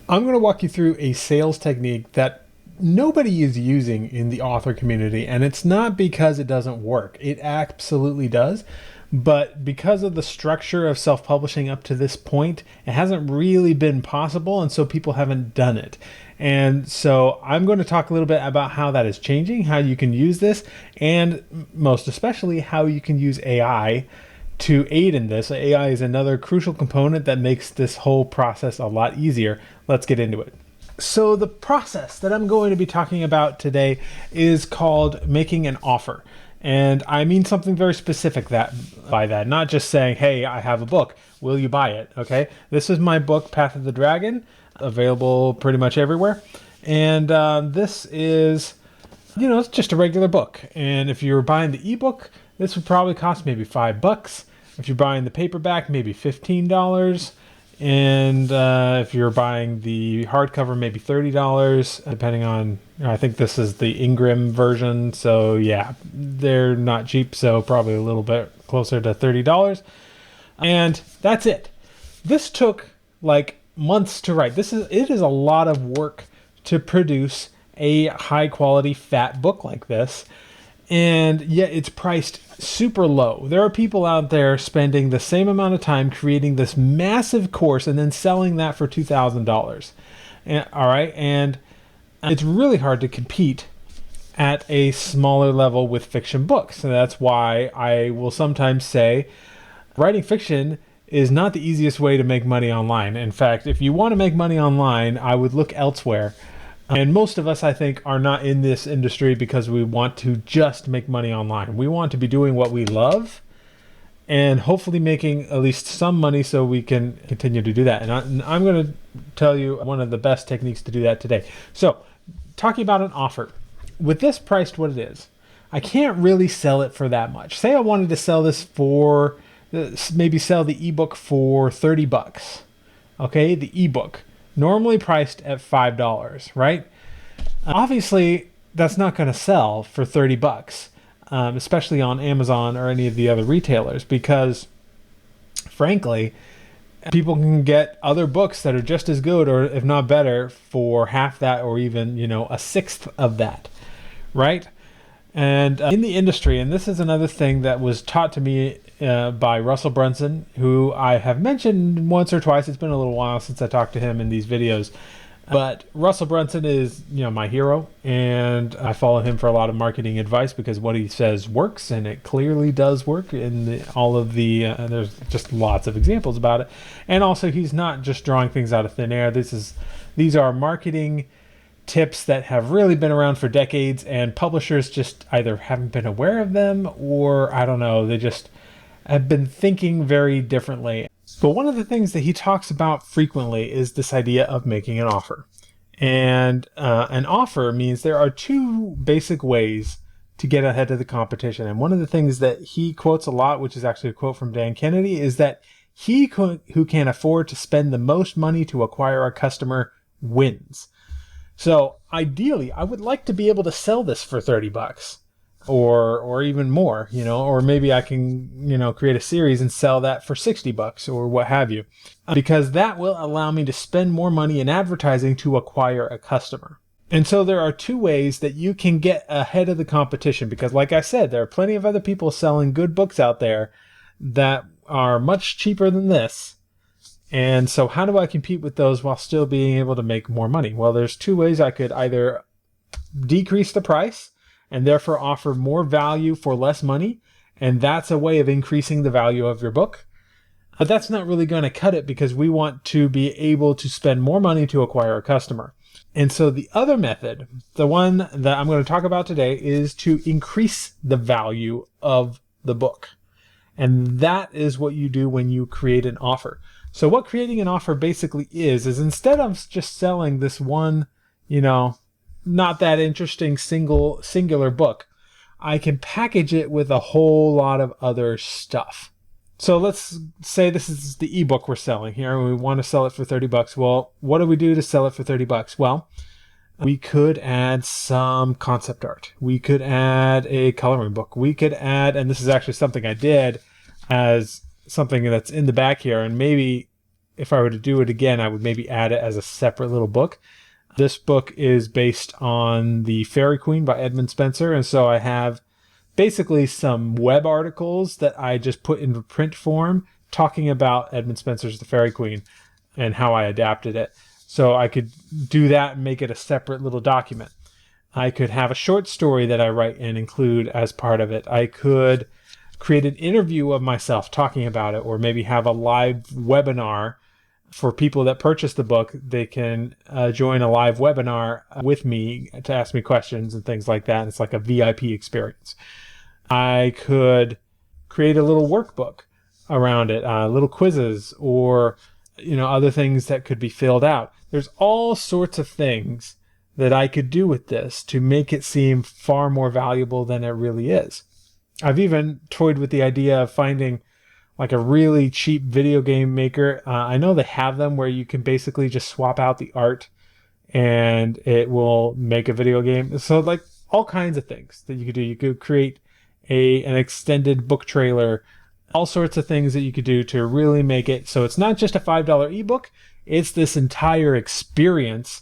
I'm going to walk you through a sales technique that nobody is using in the author community, and it's not because it doesn't work. It absolutely does. But because of the structure of self publishing up to this point, it hasn't really been possible, and so people haven't done it. And so I'm going to talk a little bit about how that is changing, how you can use this, and most especially how you can use AI to aid in this. AI is another crucial component that makes this whole process a lot easier. Let's get into it. So the process that I'm going to be talking about today is called making an offer. And I mean something very specific by that, not just saying, hey, I have a book, will you buy it? Okay. This is my book, Path of the Dragon, available pretty much everywhere. And this is, it's just a regular book. And if you're buying the ebook, this would probably cost maybe $5. If you're buying the paperback, maybe $15. And if you're buying the hardcover, maybe $30, depending on, I think this is the Ingram version. So yeah, they're not cheap. So probably a little bit closer to $30. And that's it. This took like months to write. It is a lot of work to produce a high quality fat book like this. And yet it's priced super low. There are people out there spending the same amount of time creating this massive course and then selling that for $2,000. All right. And it's really hard to compete at a smaller level with fiction books. And that's why I will sometimes say writing fiction is not the easiest way to make money online. In fact, if you want to make money online, I would look elsewhere. And most of us, I think, are not in this industry because we want to just make money online. We want to be doing what we love and hopefully making at least some money so we can continue to do that. And I'm going to tell you one of the best techniques to do that today. So, talking about an offer. With this priced what it is, I can't really sell it for that much. Say I wanted to sell this for, maybe sell the ebook for $30. Okay, the ebook. Normally priced at $5, right? Obviously, that's not going to sell for $30, especially on Amazon or any of the other retailers, because frankly, people can get other books that are just as good, or if not better, for half that, or even, a sixth of that, right? And in the industry, and this is another thing that was taught to me by Russell Brunson, who I have mentioned once or twice. It's been a little while since I talked to him in these videos. But Russell Brunson is, my hero, and I follow him for a lot of marketing advice because what he says works, and it clearly does work in all of the, there's just lots of examples about it. And also, he's not just drawing things out of thin air. These are marketing tips that have really been around for decades, and publishers just either haven't been aware of them, or I don't know, they just have been thinking very differently. But one of the things that he talks about frequently is this idea of making an offer. And an offer means there are two basic ways to get ahead of the competition. And one of the things that he quotes a lot, which is actually a quote from Dan Kennedy, is that he who can afford to spend the most money to acquire a customer wins. So ideally, I would like to be able to sell this for $30 or even more, or maybe I can, create a series and sell that for $60 or what have you, because that will allow me to spend more money in advertising to acquire a customer. And so there are two ways that you can get ahead of the competition, because like I said, there are plenty of other people selling good books out there that are much cheaper than this. And so how do I compete with those while still being able to make more money? Well, there's two ways. I could either decrease the price and therefore offer more value for less money, and that's a way of increasing the value of your book. But that's not really going to cut it, because we want to be able to spend more money to acquire a customer. And so the other method, the one that I'm going to talk about today, is to increase the value of the book. And that is what you do when you create an offer. So what creating an offer basically is instead of just selling this one, not that interesting singular book, I can package it with a whole lot of other stuff. So let's say this is the ebook we're selling here, and we want to sell it for $30. Well, what do we do to sell it for $30? Well, we could add some concept art. We could add a coloring book. We could add, and this is actually something I did as something that's in the back here, and maybe if I were to do it again, I would maybe add it as a separate little book. This book is based on The Fairy Queen by Edmund Spenser. And so I have basically some web articles that I just put into print form talking about Edmund Spenser's The Fairy Queen and how I adapted it. So I could do that and make it a separate little document. I could have a short story that I write and include as part of it. I could create an interview of myself talking about it, or maybe have a live webinar for people that purchase the book. They can join a live webinar with me to ask me questions and things like that. It's like a VIP experience. I could create a little workbook around it, little quizzes, or other things that could be filled out. There's all sorts of things that I could do with this to make it seem far more valuable than it really is. I've even toyed with the idea of finding like a really cheap video game maker. I know they have them where you can basically just swap out the art and it will make a video game. So like all kinds of things that you could do. You could create an extended book trailer, all sorts of things that you could do to really make it so it's not just a $5 ebook, it's this entire experience.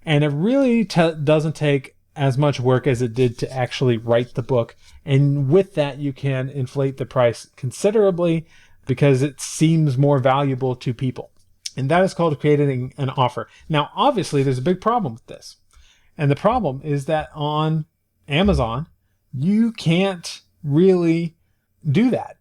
And it really doesn't take as much work as it did to actually write the book. And with that, you can inflate the price considerably because it seems more valuable to people. And that is called creating an offer. Now, obviously, there's a big problem with this. And the problem is that on Amazon, you can't really do that.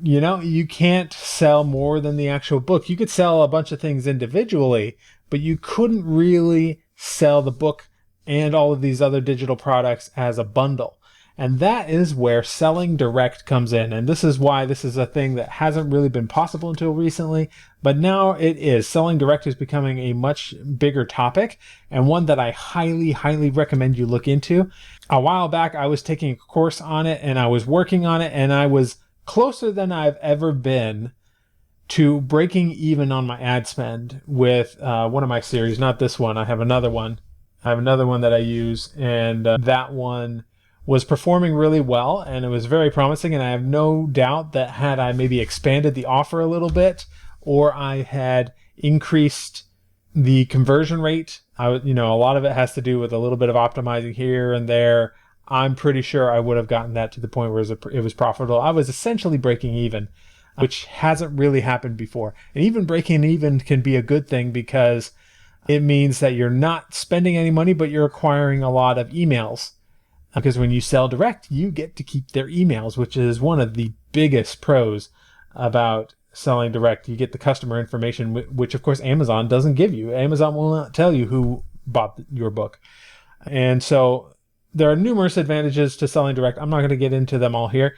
You can't sell more than the actual book. You could sell a bunch of things individually, but you couldn't really sell the book and all of these other digital products as a bundle. And that is where selling direct comes in. And this is why this is a thing that hasn't really been possible until recently, but now it is. Selling direct is becoming a much bigger topic, and one that I highly, highly recommend you look into. A while back, I was taking a course on it and I was working on it, and I was closer than I've ever been to breaking even on my ad spend with one of my series. Not this one. I have another one. That I use, and that one was performing really well, and it was very promising. And I have no doubt that had I maybe expanded the offer a little bit, or I had increased the conversion rate, a lot of it has to do with a little bit of optimizing here and there. I'm pretty sure I would have gotten that to the point where it was profitable. I was essentially breaking even, which hasn't really happened before. And even breaking even can be a good thing because it means that you're not spending any money, but you're acquiring a lot of emails. Because when you sell direct, you get to keep their emails, which is one of the biggest pros about selling direct. You get the customer information, which of course Amazon doesn't give you. Amazon will not tell you who bought your book. And so there are numerous advantages to selling direct. I'm not going to get into them all here,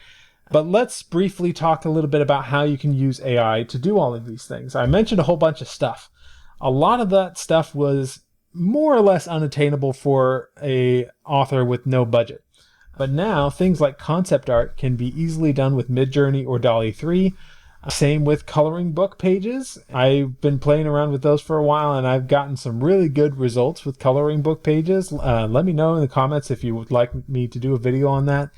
but let's briefly talk a little bit about how you can use AI to do all of these things. I mentioned a whole bunch of stuff. A lot of that stuff was more or less unattainable for a author with no budget. But now things like concept art can be easily done with Midjourney or DALL-E 3. Same with coloring book pages. I've been playing around with those for a while, and I've gotten some really good results with coloring book pages. Let me know in the comments if you would like me to do a video on that.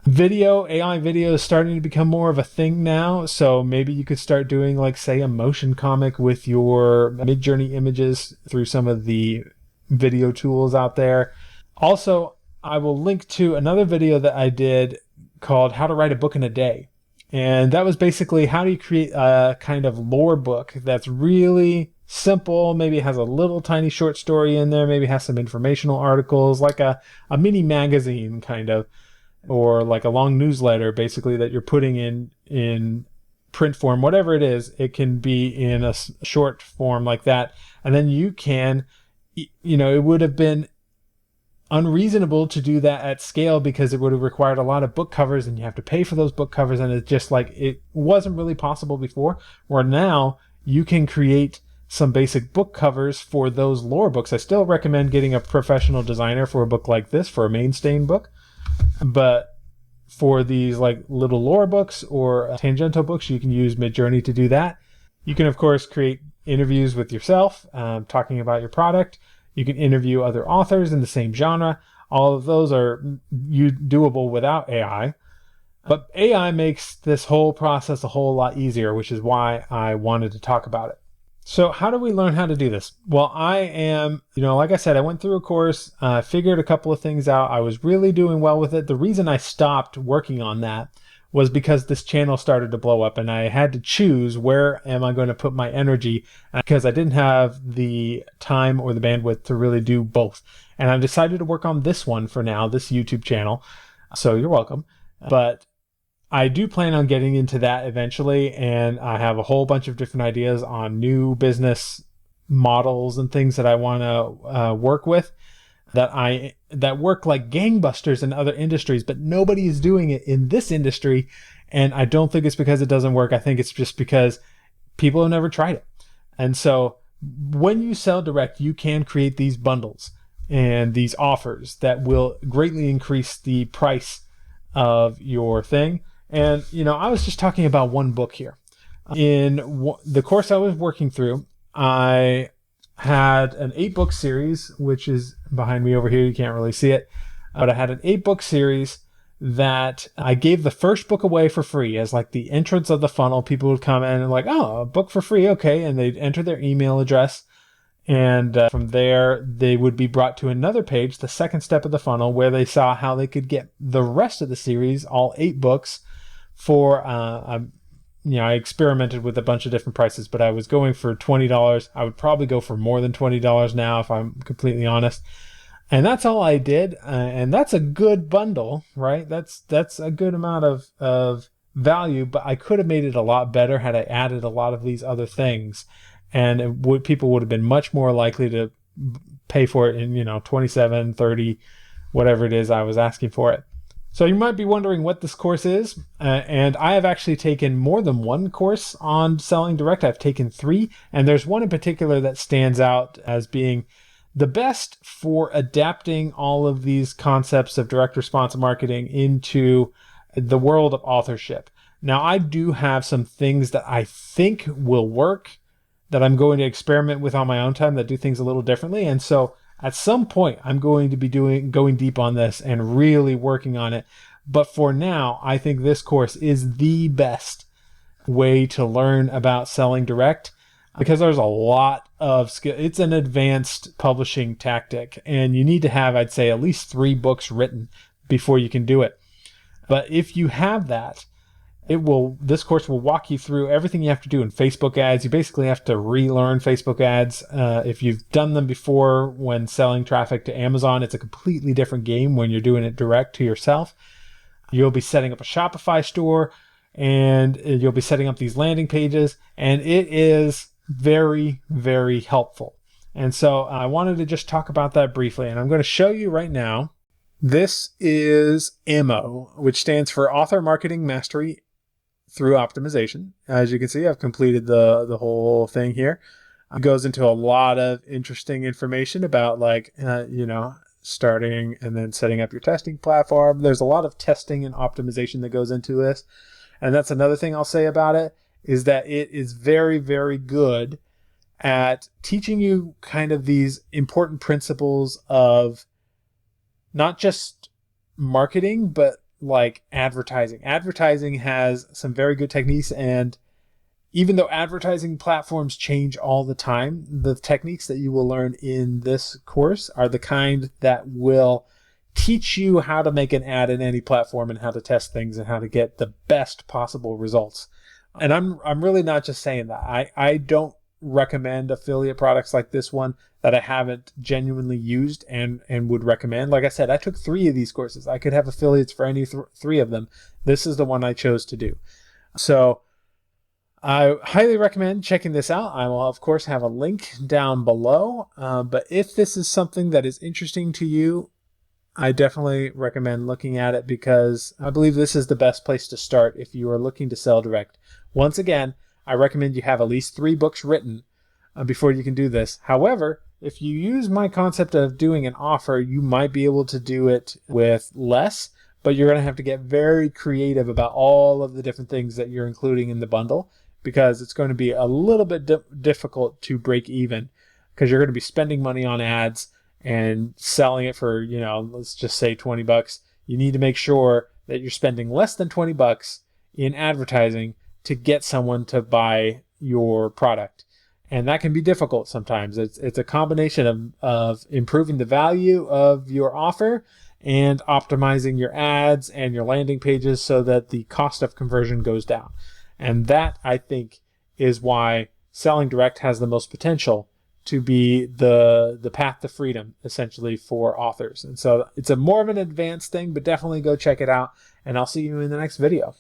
AI video is starting to become more of a thing now, so maybe you could start doing, like, say, a motion comic with your Midjourney images through some of the video tools out there. Also, I will link to another video that I did called How to Write a Book in a Day. And that was basically how do you create a kind of lore book that's really simple, maybe it has a little tiny short story in there, maybe it has some informational articles, like a mini magazine kind of, or like a long newsletter basically that you're putting in print form, whatever it is. It can be in a short form like that. And then you can, it would have been unreasonable to do that at scale because it would have required a lot of book covers and you have to pay for those book covers. And it's just like, it wasn't really possible before, where now you can create some basic book covers for those lore books. I still recommend getting a professional designer for a book like this, for a mainstay book. But for these like little lore books or tangential books, you can use Midjourney to do that. You can, of course, create interviews with yourself, talking about your product. You can interview other authors in the same genre. All of those are doable without AI. But AI makes this whole process a whole lot easier, which is why I wanted to talk about it. So how do we learn how to do this? Well, I am, like I said, I went through a course, figured a couple of things out. I was really doing well with it. The reason I stopped working on that was because this channel started to blow up and I had to choose where am I going to put my energy because I didn't have the time or the bandwidth to really do both. And I decided to work on this one for now, this YouTube channel. So you're welcome. But I do plan on getting into that eventually, and I have a whole bunch of different ideas on new business models and things that I want to work with that work like gangbusters in other industries, but nobody is doing it in this industry. And I don't think it's because it doesn't work. I think it's just because people have never tried it. And so when you sell direct, you can create these bundles and these offers that will greatly increase the price of your thing. And, I was just talking about one book here. In the course I was working through, I had an 8-book series, which is behind me over here. You can't really see it. But I had an 8-book series that I gave the first book away for free as like the entrance of the funnel. People would come in and like, oh, a book for free. Okay. And they'd enter their email address. And from there, they would be brought to another page, the second step of the funnel, where they saw how they could get the rest of the series, all 8 books, for I experimented with a bunch of different prices, but I was going for $20. I would probably go for more than $20 now, if I'm completely honest. And that's all I did. And that's a good bundle, right? That's a good amount of value, but I could have made it a lot better had I added a lot of these other things. And people would have been much more likely to pay for it in, 27, 30, whatever it is I was asking for it. So you might be wondering what this course is, and I have actually taken more than one course on selling direct. I've taken 3, and there's one in particular that stands out as being the best for adapting all of these concepts of direct response marketing into the world of authorship. Now, I do have some things that I think will work that I'm going to experiment with on my own time that do things a little differently, and so at some point, I'm going to be going deep on this and really working on it. But for now, I think this course is the best way to learn about selling direct because there's a lot of skill. It's an advanced publishing tactic, and you need to have, I'd say, at least 3 books written before you can do it. But if you have that, this course will walk you through everything you have to do in Facebook ads. You basically have to relearn Facebook ads. If you've done them before when selling traffic to Amazon, it's a completely different game when you're doing it direct to yourself. You'll be setting up a Shopify store and you'll be setting up these landing pages, and it is very, very helpful. And so I wanted to just talk about that briefly, and I'm going to show you right now. This is AMO, which stands for Author Marketing Mastery through Optimization. As you can see, I've completed the whole thing here. It goes into a lot of interesting information about starting and then setting up your testing platform. There's a lot of testing and optimization that goes into this. And that's another thing I'll say about it is that it is very, very good at teaching you kind of these important principles of not just marketing, but like advertising. Advertising has some very good techniques, and even though advertising platforms change all the time, the techniques that you will learn in this course are the kind that will teach you how to make an ad in any platform and how to test things and how to get the best possible results. And I'm really not just saying that. I don't recommend affiliate products like this one that I haven't genuinely used and would recommend. Like I said, I took 3 of these courses. I could have affiliates for any 3 of them. This is the one I chose to do. So I highly recommend checking this out. I will, of course, have a link down below. But if this is something that is interesting to you, I definitely recommend looking at it because I believe this is the best place to start if you are looking to sell direct. Once again, I recommend you have at least 3 books written before you can do this. However, if you use my concept of doing an offer, you might be able to do it with less, but you're going to have to get very creative about all of the different things that you're including in the bundle because it's going to be a little bit difficult to break even because you're going to be spending money on ads and selling it for, let's just say $20. You need to make sure that you're spending less than 20 bucks in advertising to get someone to buy your product. And that can be difficult sometimes. It's a combination of improving the value of your offer and optimizing your ads and your landing pages so that the cost of conversion goes down. And that, I think, is why selling direct has the most potential to be the path to freedom, essentially, for authors. And so it's a more of an advanced thing, but definitely go check it out. And I'll see you in the next video.